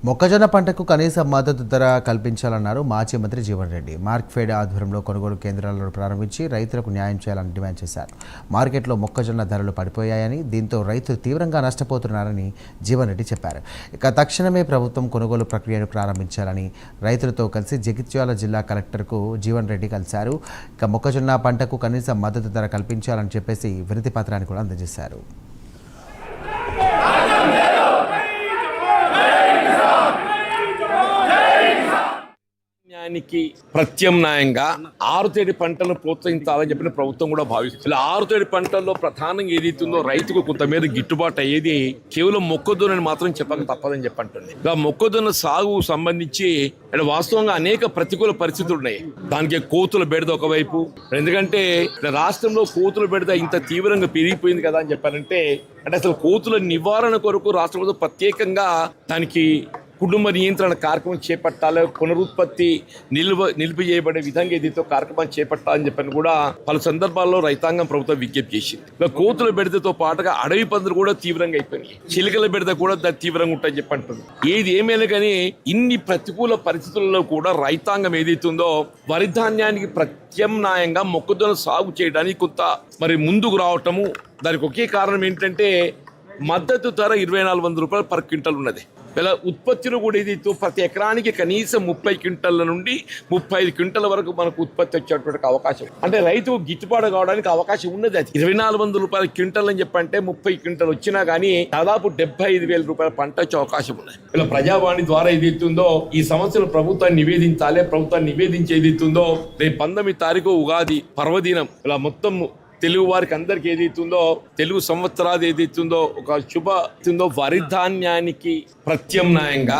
మొక్కజొన్న పంటకు కనీస మద్దతు ధర కల్పించాలన్నారు మాజీ మంత్రి జీవన్ రెడ్డి. మార్క్ఫెడ్ ఆధ్వర్యంలో కొనుగోలు కేంద్రాలను ప్రారంభించి రైతులకు న్యాయం చేయాలని డిమాండ్ చేశారు. మార్కెట్లో మొక్కజొన్న ధరలు పడిపోయాయని, దీంతో రైతులు తీవ్రంగా నష్టపోతున్నారని జీవన్ రెడ్డి చెప్పారు. ఇక తక్షణమే ప్రభుత్వం కొనుగోలు ప్రక్రియను ప్రారంభించాలని రైతులతో కలిసి జగిత్యాల జిల్లా కలెక్టర్కు జీవన్ రెడ్డి కలిశారు. ఇక మొక్కజొన్న పంటకు కనీస మద్దతు ధర కల్పించాలని చెప్పేసి వినతి పత్రాన్ని కూడా అందజేశారు. ప్రత్యామ్నాయంగా ఆరుతేడి పంటలను ప్రోత్సహించాలని చెప్పిన ప్రభుత్వం కూడా భావిస్తుంది. ఆరుతేడి పంటల్లో ప్రధానంగా ఏదైతుందో రైతుకు కొంతమేర గిట్టుబాటు అయ్యేది కేవలం మొక్కజొన్నని మాత్రం చెప్పక తప్పదని చెప్పంటుంది. ఇంకా మొక్కజొన్న సాగు సంబంధించి వాస్తవంగా అనేక ప్రతికూల పరిస్థితులు ఉన్నాయి. దానికి కోతుల బెడద ఒకవైపు, ఎందుకంటే రాష్ట్రంలో కోతుల బెడద ఇంత తీవ్రంగా పెరిగిపోయింది కదా అని చెప్పారంటే, అంటే అసలు కోతుల నివారణ కొరకు రాష్ట్ర ప్రభుత్వం ప్రత్యేకంగా దానికి కుటుంబ నియంత్రణ కార్యక్రమం చేపట్టాలి, పునరుత్పత్తి నిలిపివేయబడే విధంగా ఏదైతే కార్యక్రమం చేపట్టాలని చెప్పని కూడా పలు సందర్భాల్లో రైతాంగం ప్రభుత్వం విజ్ఞప్తి చేసింది. కోతుల బెడదతో పాటుగా అడవి పందులు కూడా తీవ్రంగా అయిపోయినాయి, చిలుకల బెడద కూడా తీవ్రంగా ఉంటాయని చెప్పంటుంది. ఏది ఏమైనా కానీ ఇన్ని ప్రతికూల పరిస్థితుల్లో కూడా రైతాంగం ఏదైతుందో వరి ధాన్యానికి ప్రత్యామ్నాయంగా మొక్కజొన్న సాగు చేయడానికి కొంత ముందుకు రావటము, దానికి ఒకే కారణం ఏంటంటే మద్దతు ధర 2400 రూపాయలు పర్ క్వింటల్ ఉన్నది. ఇలా ఉత్పత్తిలో కూడా ఇది ప్రతి ఎకరానికి కనీసం 30 క్వింటల్ల నుండి 35 క్వింటల వరకు మనకు ఉత్పత్తి వచ్చేటువంటి అవకాశం, అంటే రైతు గిట్టుబాటు కావడానికి అవకాశం ఉన్నది. అది 2400 రూపాయల క్వింటల్ అని చెప్పంటే 30 క్వింటల్ వచ్చినా కానీ దాదాపు 75,000 రూపాయల పంట వచ్చే అవకాశం ఉన్నది. ఇలా ప్రజావాణి ద్వారా ఏదైతుందో ఈ సమస్యను ప్రభుత్వాన్ని నివేదించాలి. ప్రభుత్వాన్ని నివేదించి ఏదైతుందో రేపు 19 తారీఖు ఉగాది పర్వదినం, ఇలా మొత్తం తెలుగు వారికి అందరికి ఏదైతుందో తెలుగు సంవత్సరాది ఏదైతుందో ఒక శుభ వరి ధాన్యానికి ప్రత్యామ్నాయంగా